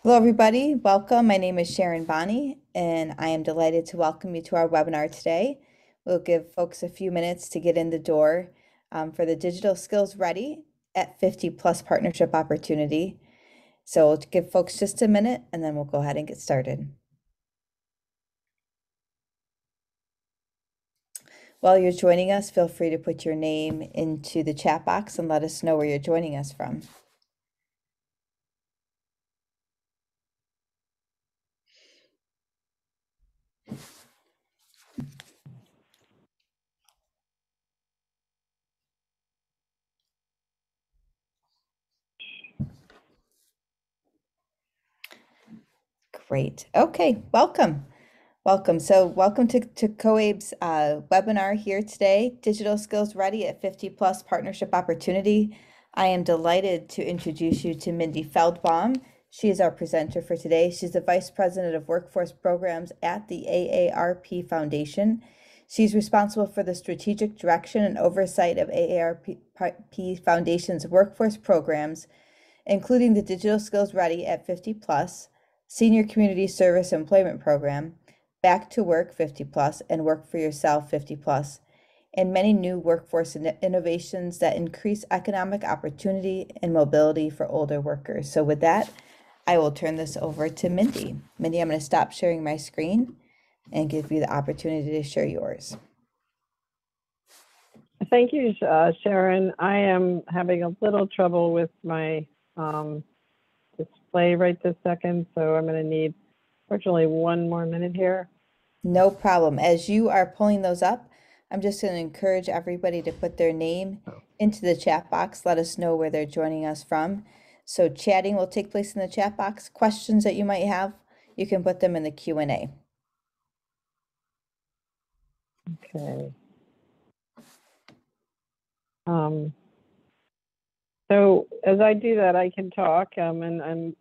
Hello, everybody. Welcome. My name is Sharon Bonney, and I am delighted to welcome you to our webinar today. We'll give folks a few minutes to get in the door for the Digital Skills Ready at 50 Plus Partnership Opportunity. So we'll give folks just a minute, and then we'll go ahead and get started. While you're joining us, feel free to put your name into the chat box and let us know where you're joining us from. Great. Okay, welcome. Welcome. So welcome to COABE's webinar here today, Digital Skills Ready at 50 Plus Partnership Opportunity. I am delighted to introduce you to Mindy Feldbaum. She is our presenter for today. She's the Vice President of Workforce Programs at the AARP Foundation. She's responsible for the strategic direction and oversight of AARP Foundation's workforce programs, including the Digital Skills Ready at 50 Plus, Senior Community Service Employment Program, Back to Work 50 Plus, and Work for Yourself 50 Plus, and many new workforce innovations that increase economic opportunity and mobility for older workers. So with that, I will turn this over to Mindy. Mindy, I'm going to stop sharing my screen and give you the opportunity to share yours. Thank you, Sharon. I am having a little trouble with my display right this second, so I'm going to need fortunately one more minute here. No problem. As you are pulling those up, I'm just going to encourage everybody to put their name into the chat box. Let us know where they're joining us from. So chatting will take place in the chat box. Questions that you might have, you can put them in the Q&A. Okay. So as I do that, I can talk, and then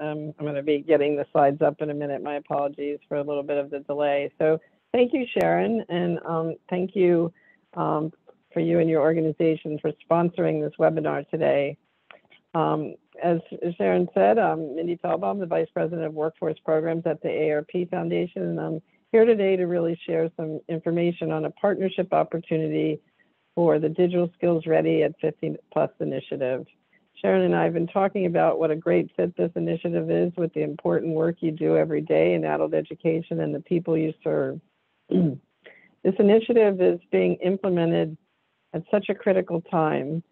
I'm going to be getting the slides up in a minute. My apologies for a little bit of the delay. So thank you, Sharon, and thank you for you and your organization for sponsoring this webinar today. As Sharon said, I'm Mindy Feldbaum, the Vice President of Workforce Programs at the AARP Foundation, and I'm here today to really share some information on a partnership opportunity for the Digital Skills Ready at 50 Plus initiative. Sharon and I have been talking about what a great fit this initiative is with the important work you do every day in adult education and the people you serve. This initiative is being implemented at such a critical time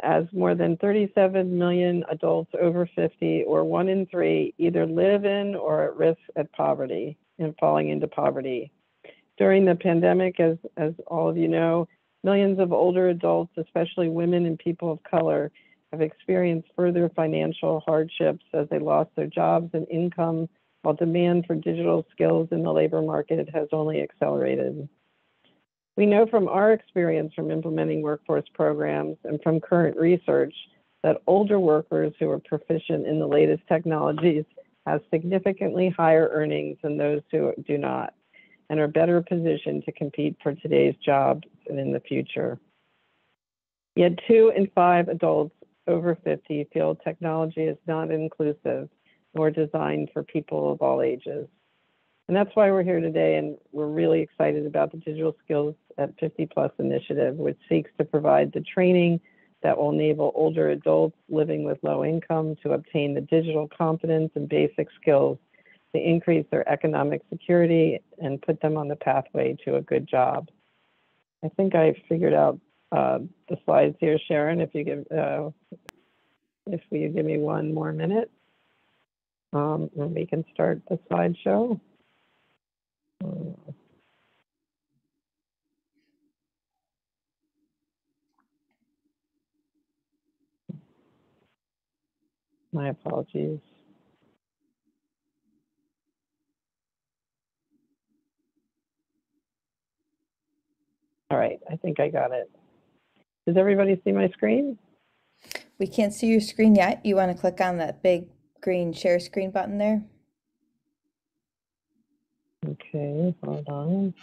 as more than 37 million adults over 50, or 1 in 3, either live in or at risk of poverty and falling into poverty. During the pandemic, as all of you know, millions of older adults, especially women and people of color, have experienced further financial hardships as they lost their jobs and income, while demand for digital skills in the labor market has only accelerated. We know from our experience from implementing workforce programs and from current research that older workers who are proficient in the latest technologies have significantly higher earnings than those who do not, and are better positioned to compete for today's jobs and in the future. Yet 2 in 5 adults over 50 feel technology is not inclusive nor designed for people of all ages. And that's why we're here today, and we're really excited about the Digital Skills at 50 Plus initiative, which seeks to provide the training that will enable older adults living with low income to obtain the digital competence and basic skills to increase their economic security and put them on the pathway to a good job. I think I figured out the slides here, Sharon. If you give me one more minute, and we can start the slideshow. My apologies. All right, I think I got it. Does everybody see my screen? We can't see your screen yet. You want to click on that big green share screen button there. Okay, hold on.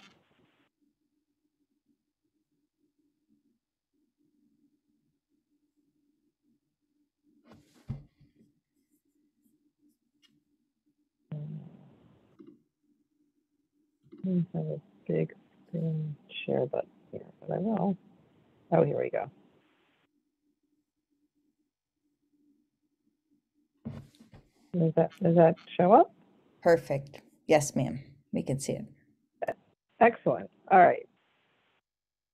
I have a big screen share button here, but I will. Oh, here we go. Does that show up? Perfect. Yes, ma'am. We can see it. Excellent. All right.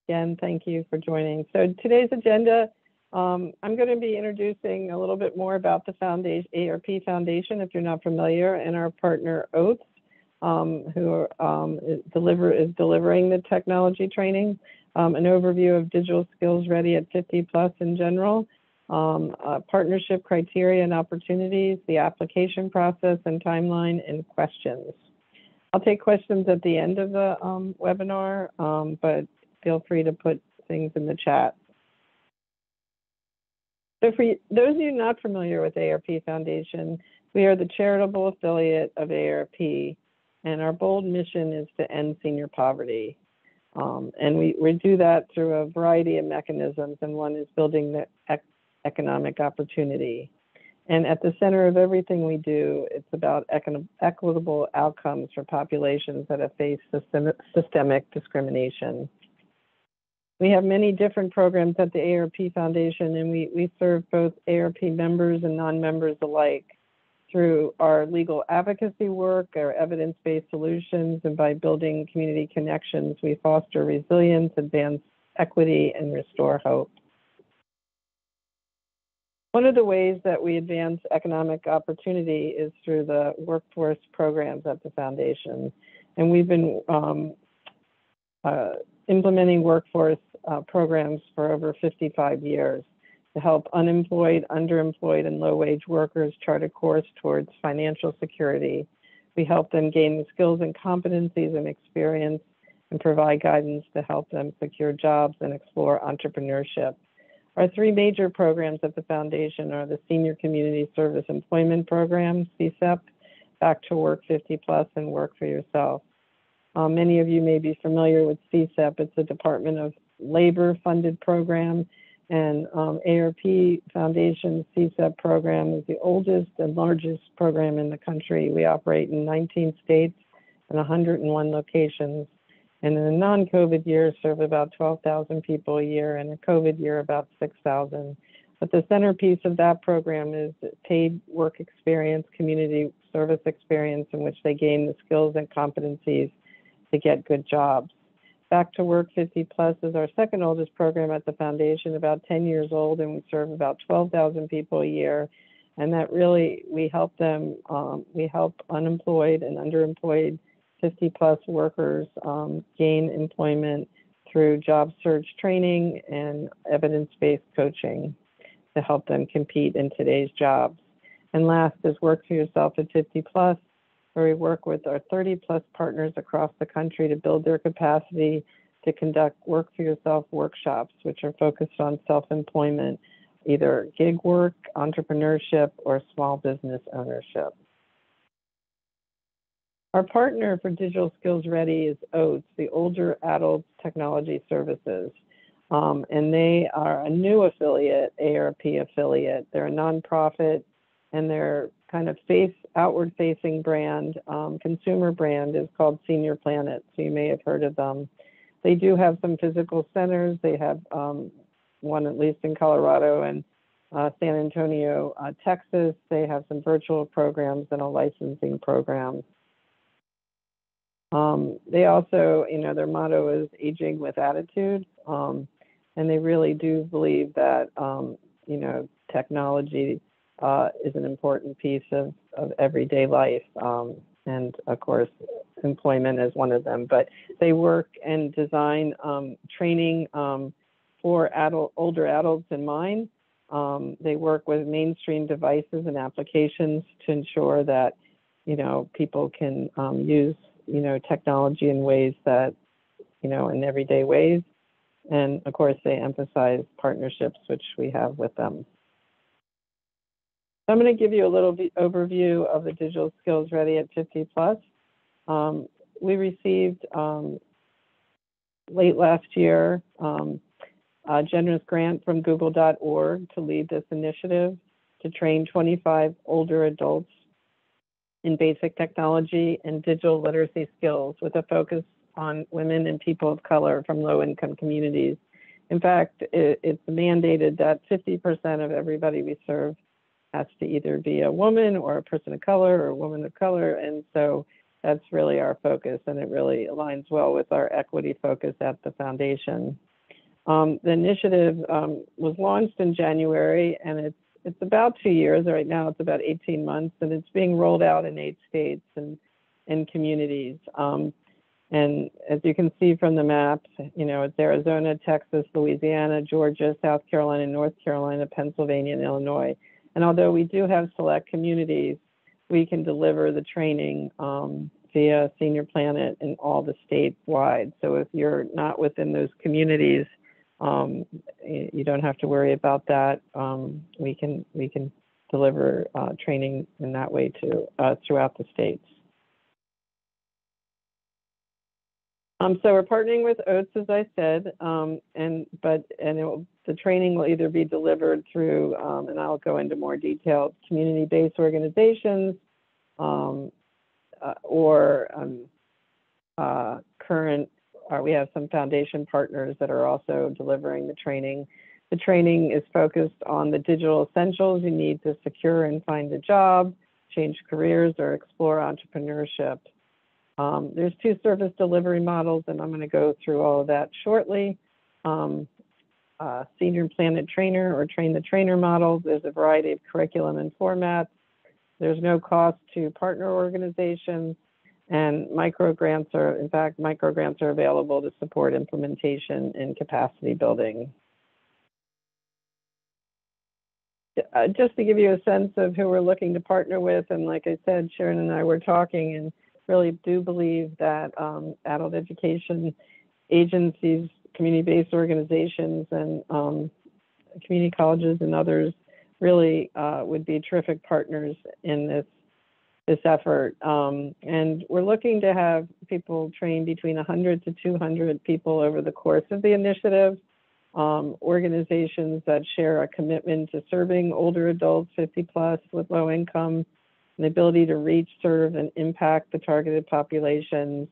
Again, thank you for joining. So today's agenda, I'm going to be introducing a little bit more about the foundation, AARP Foundation, if you're not familiar, and our partner Oaths, who is delivering the technology training, an overview of digital skills ready at 50 plus in general, partnership criteria and opportunities, the application process and timeline, and questions. I'll take questions at the end of the webinar, but feel free to put things in the chat. So for those of you not familiar with AARP Foundation, we are the charitable affiliate of AARP, and our bold mission is to end senior poverty. And we do that through a variety of mechanisms, and one is building the economic opportunity. And at the center of everything we do, it's about equitable outcomes for populations that have faced systemic discrimination. We have many different programs at the AARP Foundation, and we serve both AARP members and non-members alike through our legal advocacy work, our evidence-based solutions, and by building community connections, we foster resilience, advance equity, and restore hope. One of the ways that we advance economic opportunity is through the workforce programs at the foundation. And we've been implementing workforce programs for over 55 years to help unemployed, underemployed, and low-wage workers chart a course towards financial security. We help them gain the skills and competencies and experience and provide guidance to help them secure jobs and explore entrepreneurship. Our three major programs at the foundation are the Senior Community Service Employment Program, CSEP, Back to Work 50 Plus, and Work for Yourself. Many of you may be familiar with CSEP. It's a Department of Labor funded program, and AARP Foundation CSEP program is the oldest and largest program in the country. We operate in 19 states and 101 locations. And in a non-COVID year, serve about 12,000 people a year, and a COVID year, about 6,000. But the centerpiece of that program is paid work experience, community service experience, in which they gain the skills and competencies to get good jobs. Back to Work 50 Plus is our second oldest program at the foundation, about 10 years old, and we serve about 12,000 people a year. And that really, we help them, we help unemployed and underemployed 50 plus workers gain employment through job search training and evidence-based coaching to help them compete in today's jobs. And last is Work for Yourself at 50 plus, where we work with our 30 plus partners across the country to build their capacity to conduct Work for Yourself workshops, which are focused on self-employment, either gig work, entrepreneurship, or small business ownership. Our partner for Digital Skills Ready is Oaths, the Older Adults Technology Services. And they are a new affiliate, AARP affiliate. They're a nonprofit, and their kind of outward-facing brand, consumer brand, is called Senior Planet. So you may have heard of them. They do have some physical centers. They have one at least in Colorado and San Antonio, Texas. They have some virtual programs and a licensing program. They also, their motto is aging with attitude. And they really do believe that, technology is an important piece of everyday life. And of course, employment is one of them. But they work and design training for older adults in mind. They work with mainstream devices and applications to ensure that, people can use technology in ways that, in everyday ways. And of course, they emphasize partnerships, which we have with them. I'm going to give you a little overview of the Digital Skills Ready at 50 Plus. We received late last year a generous grant from google.org to lead this initiative to train 25 older adults in basic technology and digital literacy skills with a focus on women and people of color from low-income communities. In fact, it's mandated that 50% of everybody we serve has to either be a woman or a person of color or a woman of color. And so that's really our focus, and it really aligns well with our equity focus at the foundation. The initiative was launched in January, and it's about 2 years. Right now it's about 18 months, and it's being rolled out in 8 states and communities. And as you can see from the maps, it's Arizona, Texas, Louisiana, Georgia, South Carolina, North Carolina, Pennsylvania, and Illinois. And although we do have select communities, we can deliver the training via Senior Planet in all the states wide. So if you're not within those communities, you don't have to worry about that. We can deliver training in that way too throughout the states. So we're partnering with OATS, as I said, the training will either be delivered through, and I'll go into more detail, community-based organizations we have some foundation partners that are also delivering the training. The training is focused on the digital essentials you need to secure and find a job, change careers, or explore entrepreneurship. There's 2 service delivery models, and I'm going to go through all of that shortly. Senior Planet Trainer or Train the Trainer model. There's a variety of curriculum and formats. There's no cost to partner organizations, and micro grants are available to support implementation and capacity building. Just to give you a sense of who we're looking to partner with, and like I said, Sharon and I were talking and really do believe that adult education agencies, community-based organizations, and community colleges and others really would be terrific partners in this effort. And we're looking to have people train between 100 to 200 people over the course of the initiative. Organizations that share a commitment to serving older adults 50 plus with low income, and the ability to reach, serve, and impact the targeted populations.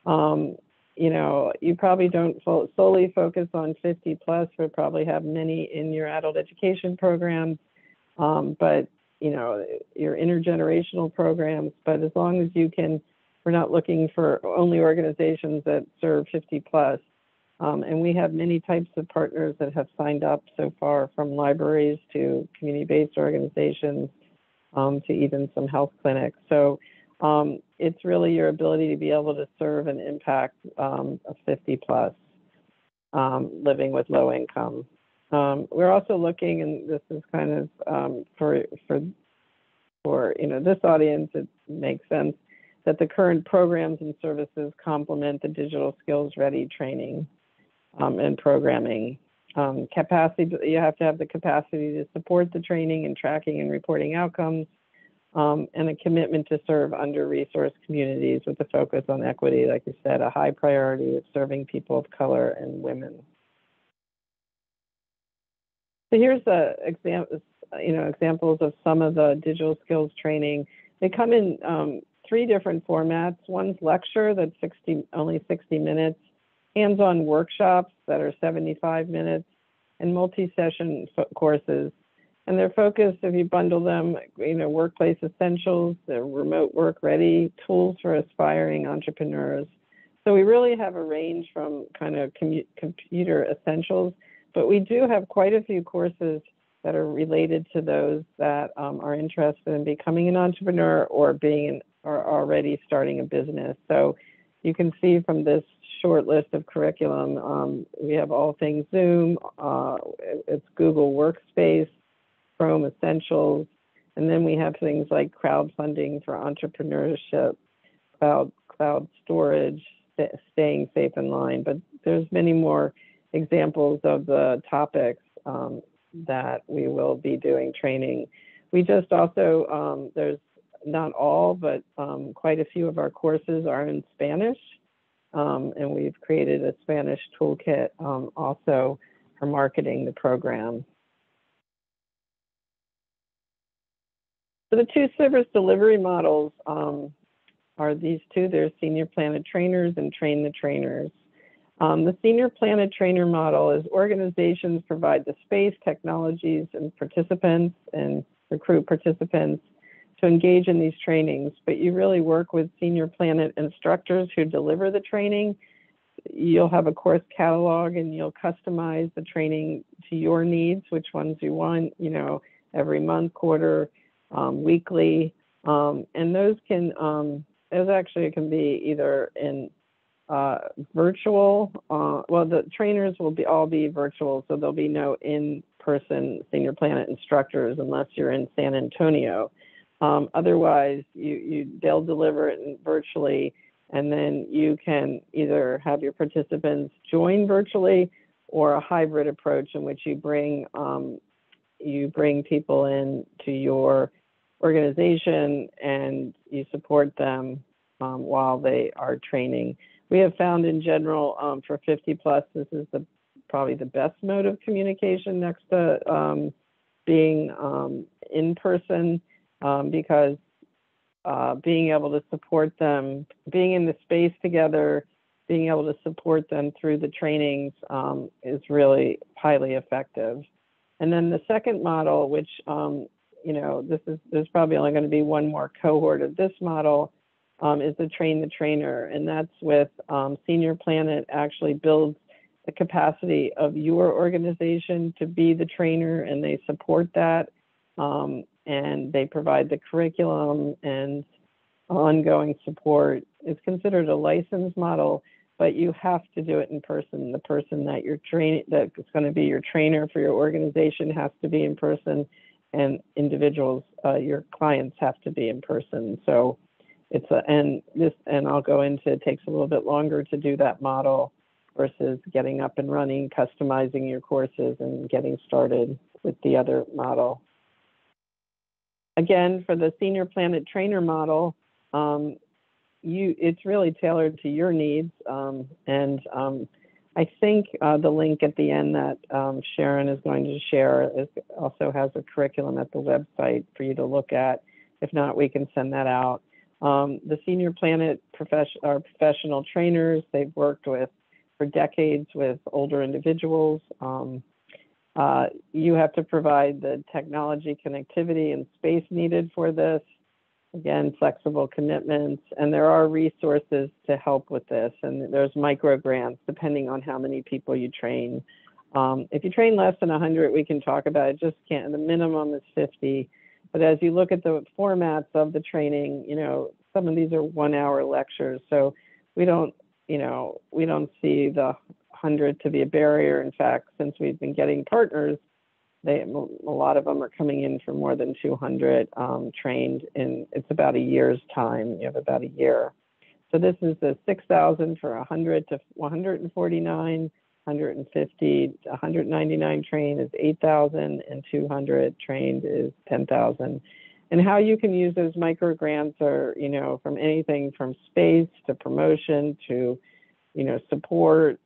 You probably don't solely focus on 50 plus, but probably have many in your adult education programs, but your intergenerational programs. But as long as we're not looking for only organizations that serve 50 plus. And we have many types of partners that have signed up so far, from libraries to community-based organizations, to even some health clinics. So it's really your ability to be able to serve and impact a 50 plus living with low income. We're also looking, and this is kind of for this audience, it makes sense that the current programs and services complement the digital skills ready training and programming. Capacity, you have to have the capacity to support the training and tracking and reporting outcomes, and a commitment to serve under-resourced communities with a focus on equity, like you said, a high priority of serving people of color and women. So here's the examples of some of the digital skills training. They come in 3 different formats. One's lecture that's only 60 minutes, hands-on workshops that are 75 minutes, and multi-session courses. And they're focused, if you bundle them, workplace essentials, they're remote work ready, tools for aspiring entrepreneurs. So we really have a range from kind of computer essentials, but we do have quite a few courses that are related to those that are interested in becoming an entrepreneur or already starting a business. So you can see from this short list of curriculum, we have all things Zoom, it's Google Workspace, Chrome Essentials, and then we have things like crowdfunding for entrepreneurship, cloud storage, staying safe in line. But there's many more examples of the topics that we will be doing training. We just also, there's not all, but quite a few of our courses are in Spanish. And we've created a Spanish toolkit also for marketing the program. So the two service delivery models are these two. There's Senior Planet Trainers and Train the Trainers. The Senior Planet Trainer model is organizations provide the space, technologies, and participants and recruit participants to engage in these trainings, but you really work with Senior Planet instructors who deliver the training. You'll have a course catalog and you'll customize the training to your needs, which ones you want, you know, every month, quarter, weekly. And those can, those actually can be either in virtual, well, the trainers will all be virtual, so there'll be no in-person Senior Planet instructors unless you're in San Antonio. Otherwise, they'll deliver it virtually, and then you can either have your participants join virtually or a hybrid approach in which you bring people in to your organization and you support them while they are training. We have found in general for 50 plus, this is probably the best mode of communication next to being in person. Because being able to support them, being in the space together, being able to support them through the trainings is really highly effective. And then the second model, which, you know, there's probably only going to be one more cohort of this model, is the Train the Trainer. And that's with Senior Planet actually builds the capacity of your organization to be the trainer, and they support that. And they provide the curriculum and ongoing support. It's considered a license model, but you have to do it in person. The person that you're training, that's going to be your trainer for your organization, has to be in person, and individuals, your clients, have to be in person. So it's and I'll go into, it takes a little bit longer to do that model versus getting up and running, customizing your courses, and getting started with the other model. Again, for the Senior Planet Trainer model, it's really tailored to your needs. I think the link at the end that Sharon is going to share also has a curriculum at the website for you to look at. If not, we can send that out. The Senior Planet are professional trainers. They've worked for decades with older individuals. You have to provide the technology, connectivity, and space needed for this. Again, flexible commitments, and there are resources to help with this. And there's micro grants depending on how many people you train. If you train less than 100, we can talk about it. Just can't. The minimum is 50. But as you look at the formats of the training, you know, some of these are 1-hour lectures, so we don't see the 100 to be a barrier. In fact, since we've been getting partners, a lot of them are coming in for more than 200 trained in, it's about a year's time. You have about a year. So this is the 6,000 for 100 to 149, 150 to 199 trained is 8,000, and 200 trained is 10,000. And how you can use those micro grants are, you know, from anything from space to promotion to, you know, support,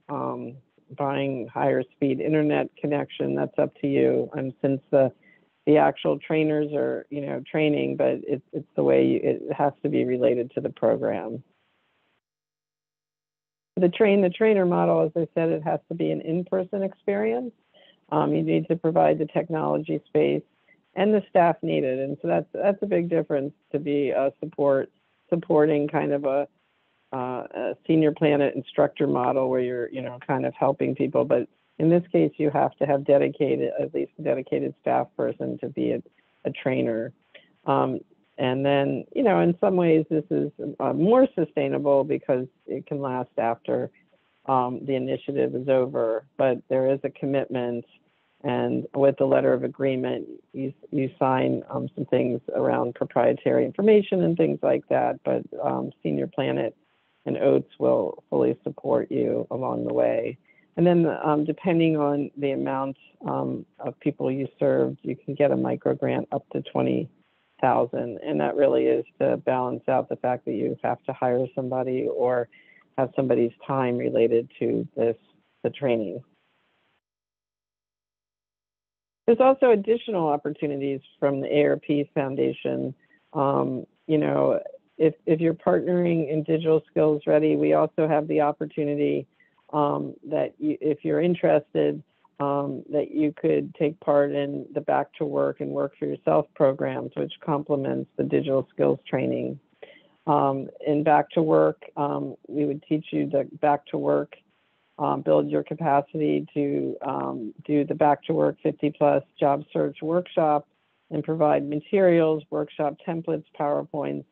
buying higher speed internet connection. That's up to you. And since the actual trainers are, you know, training, but it's the way it has to be related to the program. The Train the Trainer model, as I said, it has to be an in-person experience. You need to provide the technology, space, and the staff needed. And so that's a big difference to be supporting kind of a Senior Planet instructor model where you're, you know, kind of helping people. But in this case, you have to have at least a dedicated staff person to be a trainer. And then, you know, in some ways, this is more sustainable because it can last after the initiative is over. But there is a commitment, and with the letter of agreement, you sign some things around proprietary information and things like that. But Senior Planet and OATS will fully support you along the way. And then depending on the amount of people you served, you can get a micro grant up to 20,000, and that really is to balance out the fact that you have to hire somebody or have somebody's time related to the training. There's also additional opportunities from the AARP Foundation. You know, if you're partnering in Digital Skills Ready, we also have the opportunity that if you're interested, that you could take part in the Back to Work and Work for Yourself programs, which complements the digital skills training. In Back to Work, we would teach you the Back to Work, build your capacity to do the Back to Work 50+ job search workshop and provide materials, workshop templates, PowerPoints,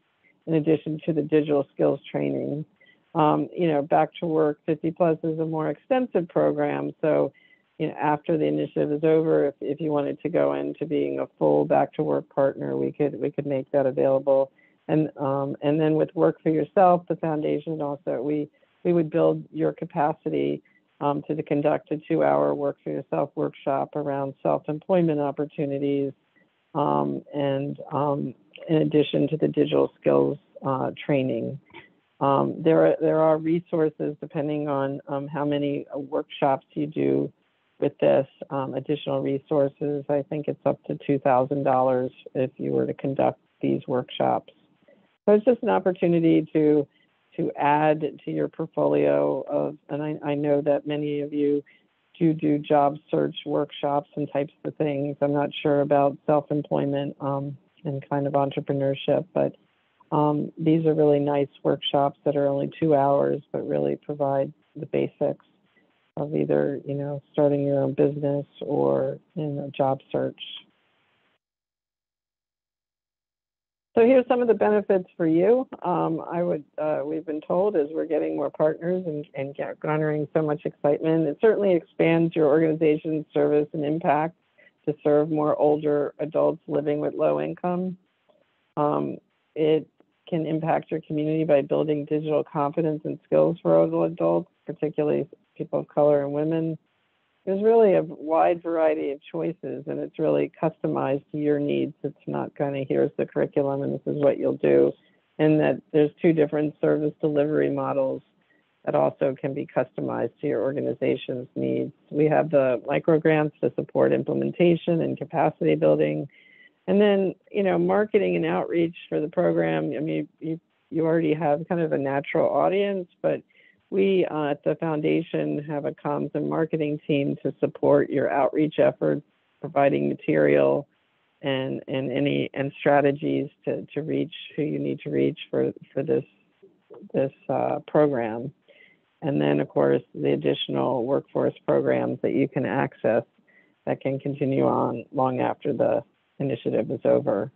in addition to the digital skills training. You know, Back to Work 50+ is a more extensive program. So, you know, after the initiative is over, if you wanted to go into being a full Back to Work partner, we could make that available. And then with Work for Yourself, the foundation also, we would build your capacity to conduct a 2-hour Work for Yourself workshop around self-employment opportunities, and in addition to the digital skills training. There are resources depending on how many workshops you do with this, additional resources. I think it's up to $2,000 if you were to conduct these workshops. So it's just an opportunity to add to your portfolio of, and I know that many of you do job search workshops and types of things. I'm not sure about self-employment and kind of entrepreneurship, but these are really nice workshops that are only 2 hours, but really provide the basics of either, you know, starting your own business or in a job search. So here's some of the benefits for you. We've been told as we're getting more partners and garnering so much excitement, it certainly expands your organization's service and impact to serve more older adults living with low income. It can impact your community by building digital competence and skills for older adults, particularly people of color and women. There's really a wide variety of choices, and it's really customized to your needs. It's not kind of, here's the curriculum and this is what you'll do. And that there's 2 different service delivery models that also can be customized to your organization's needs. We have the micro grants to support implementation and capacity building. And then, you know, marketing and outreach for the program. I mean, you already have kind of a natural audience, but we at the foundation have a comms and marketing team to support your outreach efforts, providing material and strategies to reach who you need to reach for this program. And then, of course, the additional workforce programs that you can access that can continue on long after the initiative is over.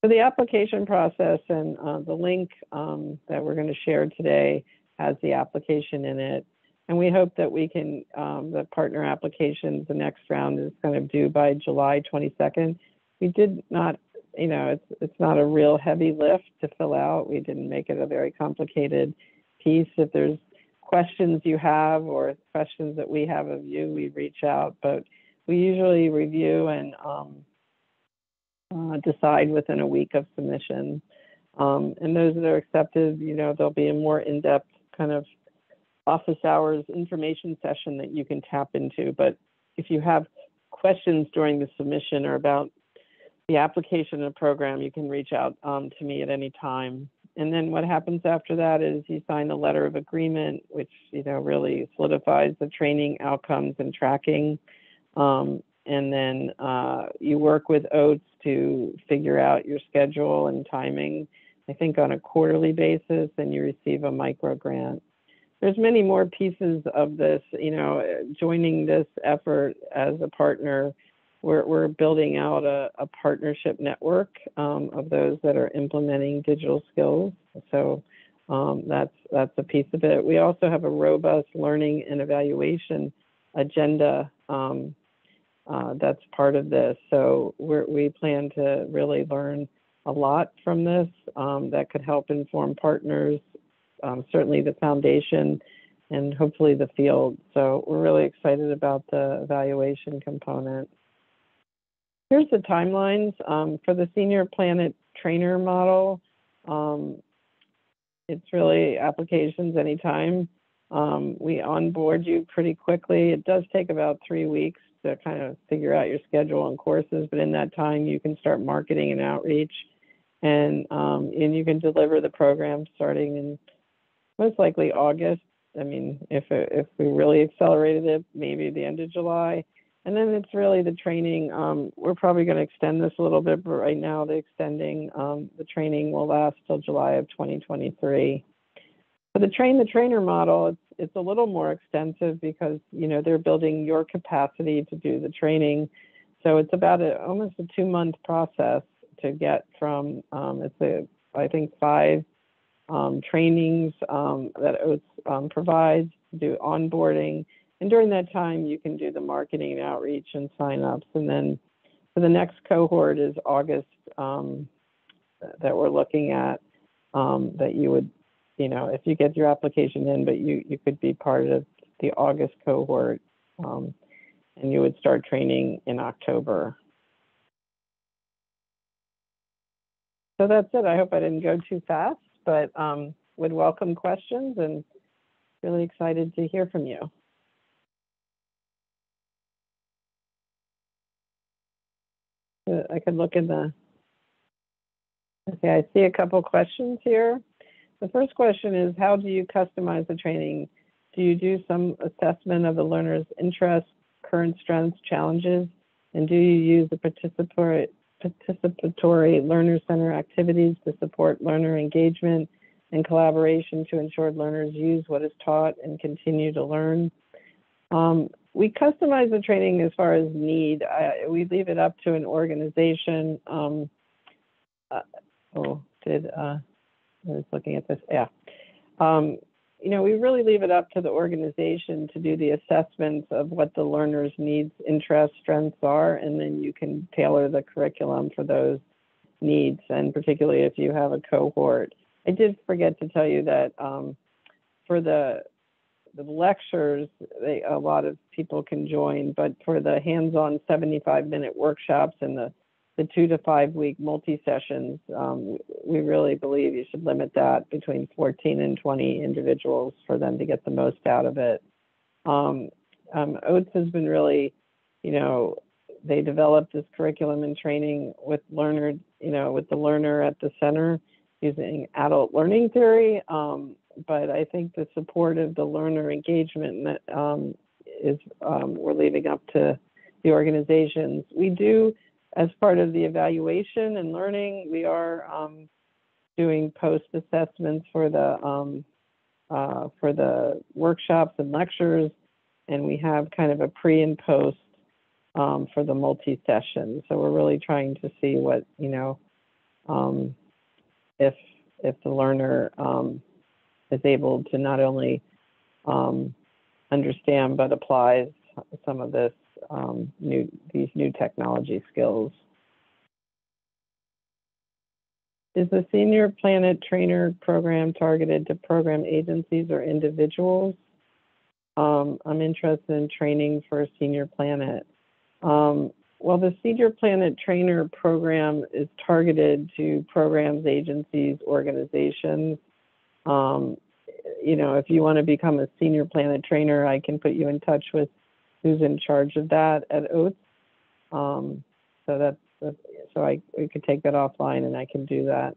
So the application process and the link that we're going to share today has the application in it. And we hope that we can, the partner applications, the next round is kind of due by July 22nd. We did not, you know, it's not a real heavy lift to fill out. We didn't make it a very complicated piece. If there's questions you have or questions that we have of you, we reach out. But we usually review and decide within a week of submission. And those that are accepted, you know, there'll be a more in-depth kind of office hours information session that you can tap into. But if you have questions during the submission or about the application of the program, you can reach out to me at any time. And then what happens after that is you sign a letter of agreement, which, you know, really solidifies the training outcomes and tracking. And then you work with OATS to figure out your schedule and timing, I think on a quarterly basis, and you receive a micro grant. There's many more pieces of this, you know, joining this effort as a partner. We're building out a partnership network of those that are implementing digital skills. So that's a piece of it. We also have a robust learning and evaluation agenda that's part of this. So we plan to really learn a lot from this that could help inform partners certainly the foundation and hopefully the field. So we're really excited about the evaluation component. Here's the timelines for the Senior Planet Trainer model. It's really applications anytime. We onboard you pretty quickly. It does take about 3 weeks to kind of figure out your schedule and courses, but in that time you can start marketing and outreach, and you can deliver the program starting in most likely August. I mean, if we really accelerated it, maybe the end of July. And then it's really the training. We're probably going to extend this a little bit, but right now the training will last till July of 2023. For the train the trainer model, it's a little more extensive because, they're building your capacity to do the training. So it's about almost a 2-month process to get from, I think 5 trainings that OATS provides to do onboarding. And during that time, you can do the marketing and outreach and sign-ups. And then for the next cohort is August that we're looking at, that you would, if you get your application in, but you could be part of the August cohort, and you would start training in October. So that's it. I hope I didn't go too fast, but would welcome questions and really excited to hear from you. I could look in okay, I see a couple questions here. The first question is, how do you customize the training? Do you do some assessment of the learner's interests, current strengths, challenges, and do you use the participatory learner center activities to support learner engagement and collaboration to ensure learners use what is taught and continue to learn? We customize the training as far as need. We leave it up to an organization. I was looking at this. Yeah. We really leave it up to the organization to do the assessments of what the learner's needs, interests, strengths are, and then you can tailor the curriculum for those needs, and particularly if you have a cohort. I did forget to tell you that for the lectures, a lot of people can join, but for the hands-on 75-minute workshops and the 2 to 5 week multi-sessions, we really believe you should limit that between 14 and 20 individuals for them to get the most out of it. OATS has been really, they developed this curriculum and training with with the learner at the center using adult learning theory. But I think the support of the learner engagement is we're leaving up to the organizations. We do, as part of the evaluation and learning, we are doing post-assessments for the workshops and lectures, and we have kind of a pre and post for the multi-session. So we're really trying to see what, if the learner is able to not only understand but applies some of this these new technology skills. Is the Senior Planet Trainer program targeted to program agencies or individuals? I'm interested in training for Senior Planet. Well, the Senior Planet Trainer program is targeted to programs, agencies, organizations. If you want to become a Senior Planet Trainer, I can put you in touch with who's in charge of that at OATS. We could take that offline, and I can do that.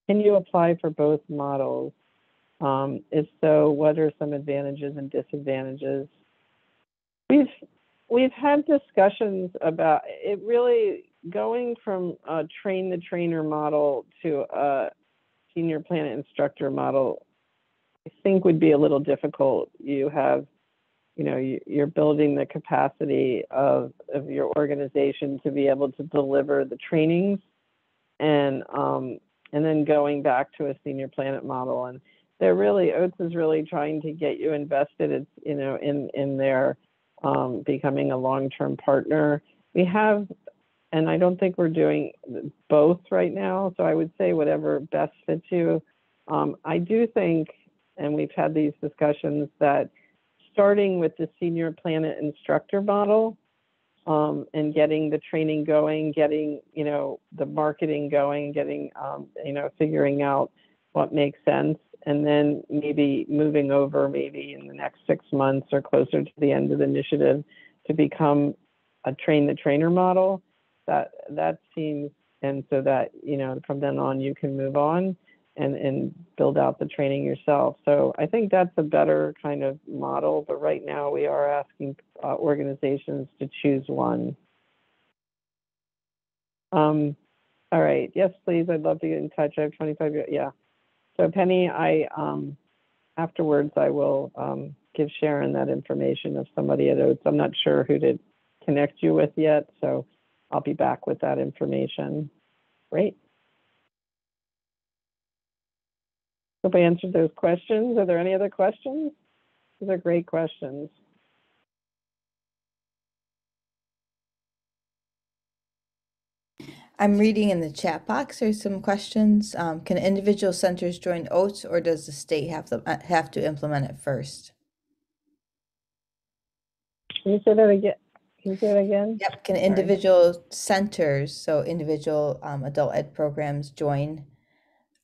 Can you apply for both models? If so, what are some advantages and disadvantages? We've had discussions about it. Really, going from a train the trainer model to a Senior Planet instructor model, I think would be a little difficult. You have, you're building the capacity of your organization to be able to deliver the trainings, and then going back to a Senior Planet model. And OATS is really trying to get you invested, in their becoming a long-term partner. We have, and I don't think we're doing both right now. So I would say whatever best fits you. I do think, and we've had these discussions, that starting with the senior planet instructor model, and getting the training going, getting, the marketing going, getting, figuring out what makes sense, and then maybe moving over maybe in the next 6 months or closer to the end of the initiative to become a train the trainer model. That seems, and so that, from then on you can move on and build out the training yourself. So I think that's a better kind of model, but right now we are asking organizations to choose one. All right, yes, please, I'd love to get in touch. I have 25 years, yeah. So Penny, afterwards I will give Sharon that information of somebody at Oates. I'm not sure who to connect you with yet, so I'll be back with that information. Great. Hope I answered those questions. Are there any other questions? These are great questions. I'm reading in the chat box. There's some questions. Can individual centers join Oates, or does the state have to implement it first? Can you say that again? Can you say that again? Yep. Can individual centers, so individual adult ed programs, join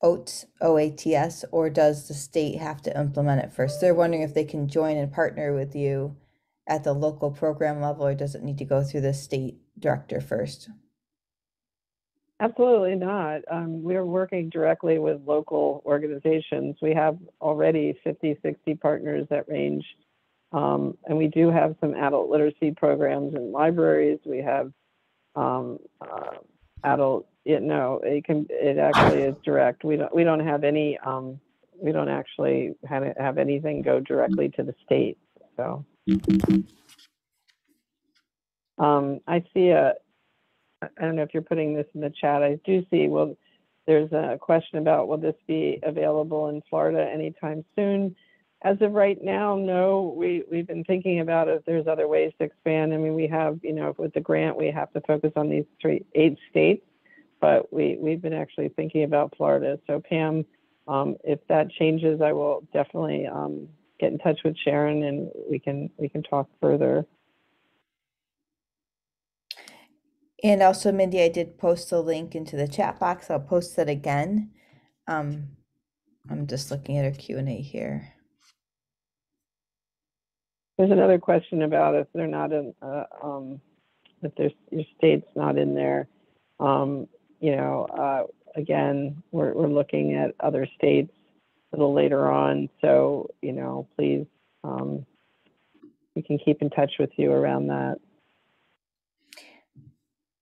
Oates, OATS, or does the state have to implement it first? They're wondering if they can join and partner with you at the local program level, or does it need to go through the state director first? Absolutely not. We're working directly with local organizations. We have already 50, 60 partners that range. And we do have some adult literacy programs in libraries. We have adult, it actually is direct. We don't have any, we don't actually have anything go directly to the state. So I see I don't know if you're putting this in the chat. I do see, well, there's a question about, will this be available in Florida anytime soon? As of right now, no. We've been thinking about if there's other ways to expand. I mean, we have, with the grant, we have to focus on these 8 states, but we've been actually thinking about Florida. So Pam, if that changes, I will definitely get in touch with Sharon and we can talk further. And also, Mindy, I did post a link into the chat box. I'll post it again. I'm just looking at our Q&A here. There's another question about if they're not in, if there's your state's not in there. Again, we're looking at other states a little later on. So, please, we can keep in touch with you around that.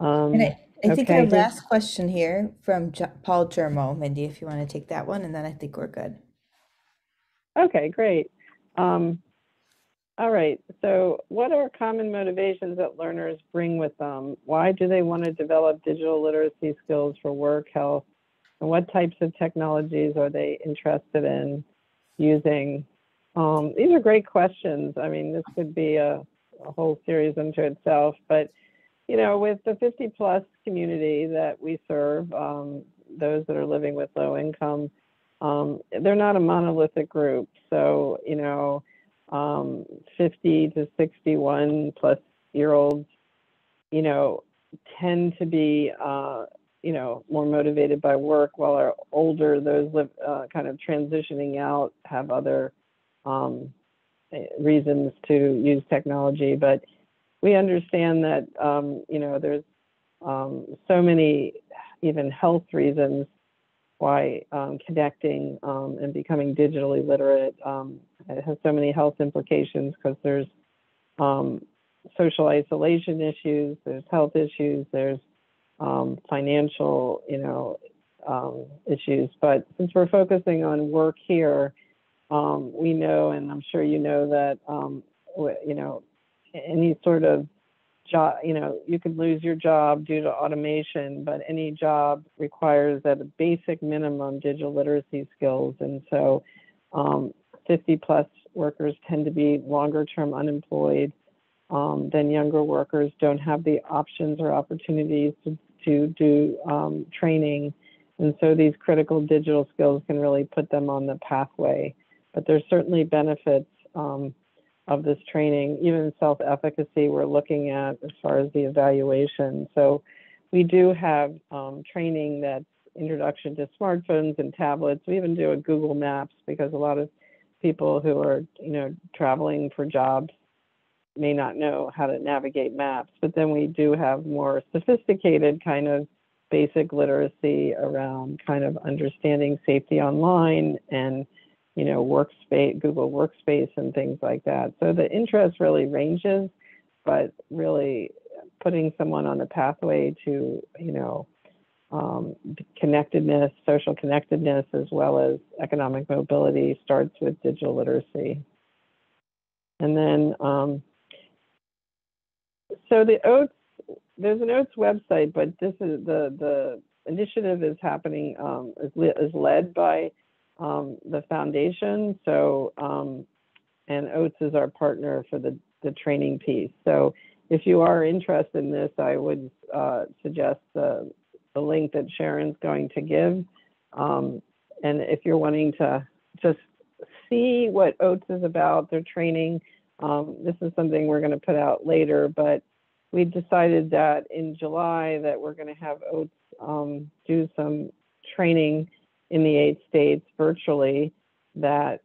And I think our last question here from Paul Germo, Mindy, if you want to take that one, and then I think we're good. Okay, great. All right, so what are common motivations that learners bring with them? Why do they want to develop digital literacy skills for work, health, and what types of technologies are they interested in using? These are great questions. I mean, this could be a whole series unto itself, but with the 50+ community that we serve, those that are living with low income, they're not a monolithic group. So, 50 to 61+ year olds, tend to be, more motivated by work, while our older, those live kind of transitioning out, have other reasons to use technology. But we understand that, there's so many even health reasons why connecting and becoming digitally literate, it has so many health implications, because there's social isolation issues, there's health issues, there's financial, issues. But since we're focusing on work here, we know, and I'm sure that, any sort of job, you could lose your job due to automation, but any job requires at a basic minimum digital literacy skills. And so 50+ workers tend to be longer term unemployed than younger workers, don't have the options or opportunities to do training. And so these critical digital skills can really put them on the pathway. But there's certainly benefits of this training. Even self-efficacy we're looking at as far as the evaluation. So we do have training that's introduction to smartphones and tablets. We even do a Google Maps because a lot of people who are, traveling for jobs may not know how to navigate maps. But then we do have more sophisticated kind of basic literacy around kind of understanding safety online and, workspace, Google Workspace and things like that. So the interest really ranges, but really putting someone on the pathway to, connectedness, social connectedness, as well as economic mobility starts with digital literacy. And then, so the OATS, there's an OATS website, but this is the initiative is happening, is led by the foundation. So, and OATS is our partner for the training piece. So if you are interested in this, I would suggest the link that Sharon's going to give. And if you're wanting to just see what OATS is about, their training, this is something we're going to put out later, but we decided that in July that we're going to have OATS do some training in the 8 states virtually that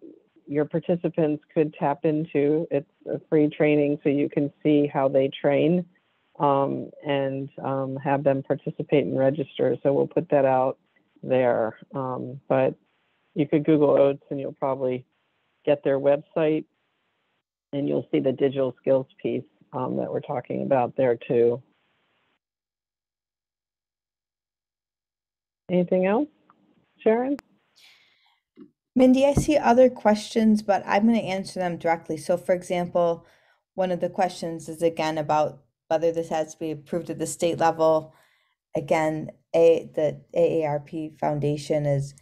your participants could tap into. It's a free training, so you can see how they train and have them participate and register. So we'll put that out there. But you could Google OATS and you'll probably get their website and you'll see the digital skills piece that we're talking about there too. Anything else, Sharon? Mindy, I see other questions, but I'm going to answer them directly. So, for example, one of the questions is again about whether this has to be approved at the state level. Again, the AARP Foundation is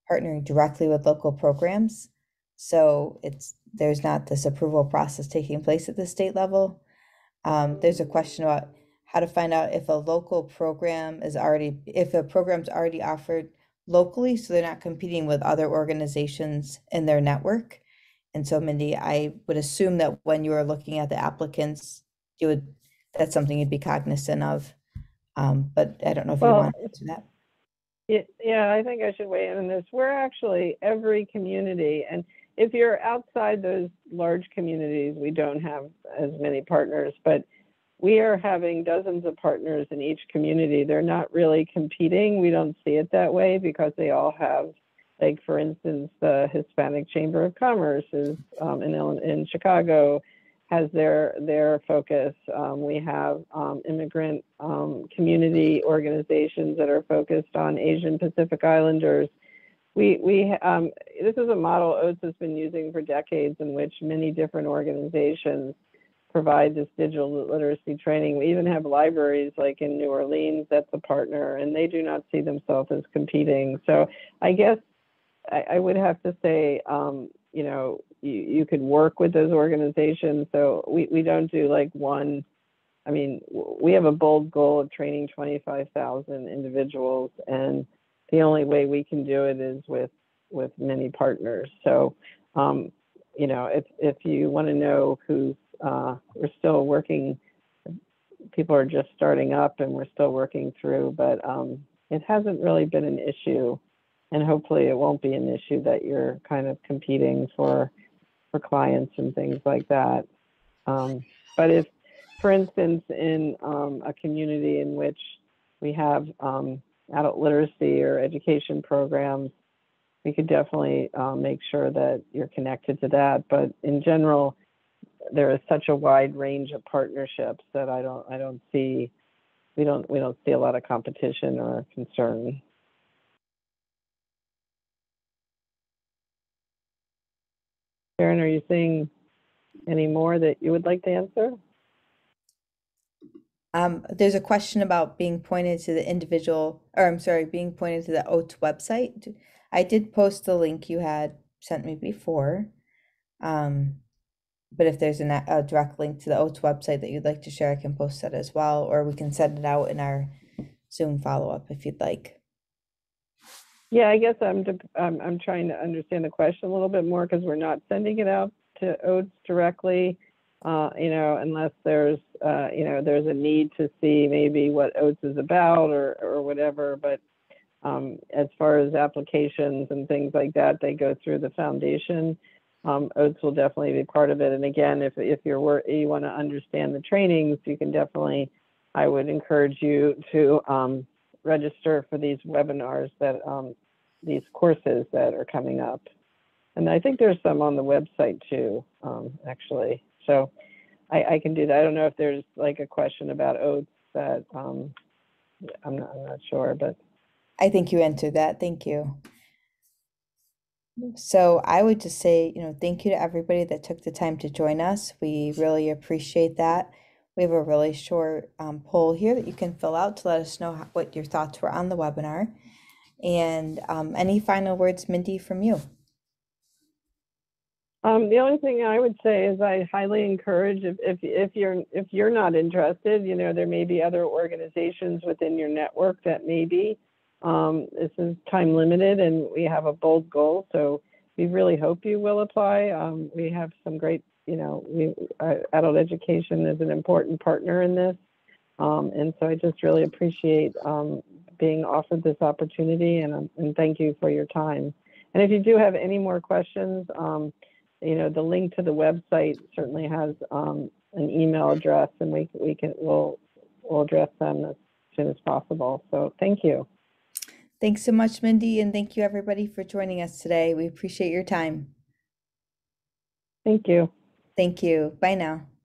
partnering directly with local programs. So there's not this approval process taking place at the state level. There's a question about how to find out if a local program if a program's already offered locally, so they're not competing with other organizations in their network. And so, Mindy, I would assume that when you are looking at the applicants, that's something you'd be cognizant of. But I don't know if you want to answer that. Yeah, I think I should weigh in on this. We're actually every community, and if you're outside those large communities, we don't have as many partners, but we are having dozens of partners in each community. They're not really competing. We don't see it that way because they all have, like, for instance, the Hispanic Chamber of Commerce is in Chicago has their focus. We have immigrant community organizations that are focused on Asian Pacific Islanders. This is a model OATS has been using for decades, in which many different organizations provide this digital literacy training. We even have libraries like in New Orleans that's a partner, and they do not see themselves as competing. So I guess I would have to say, you could work with those organizations. So we don't do like one. I mean, we have a bold goal of training 25,000 individuals, and the only way we can do it is with many partners. So, if you want to know who's, we're still working, people are just starting up and we're still working through, but it hasn't really been an issue, and hopefully it won't be an issue that you're kind of competing for clients and things like that. But if, for instance, in a community in which we have adult literacy or education programs, we could definitely make sure that you're connected to that. But in general, there is such a wide range of partnerships that we don't see a lot of competition or concern. Sharon, are you seeing any more that you would like to answer? There's a question about being pointed to the being pointed to the OATS website. I did post the link you had sent me before. But if there's a direct link to the OATS website that you'd like to share, I can post that as well, or we can send it out in our Zoom follow-up if you'd like. Yeah, I guess I'm trying to understand the question a little bit more because we're not sending it out to oats directly, unless there's there's a need to see maybe what oats is about or whatever. But as far as applications and things like that, they go through the foundation. Oats will definitely be part of it. And again, if you want to understand the trainings, you can definitely, I would encourage you to register for these webinars these courses that are coming up. And I think there's some on the website too, actually. So I can do that. I don't know if there's like a question about oats that I'm not sure, but. I think you answered that. Thank you. So I would just say, thank you to everybody that took the time to join us. We really appreciate that. We have a really short poll here that you can fill out to let us know what your thoughts were on the webinar. And any final words, Mindy, from you? The only thing I would say is I highly encourage if you're not interested, there may be other organizations within your network that may be. This is time limited and we have a bold goal, so we really hope you will apply. We have some great, adult education is an important partner in this. And so I just really appreciate being offered this opportunity and thank you for your time. And if you do have any more questions, the link to the website certainly has an email address, and we'll address them as soon as possible. So thank you. Thanks so much, Mindy, and thank you everybody for joining us today. We appreciate your time. Thank you. Thank you. Bye now.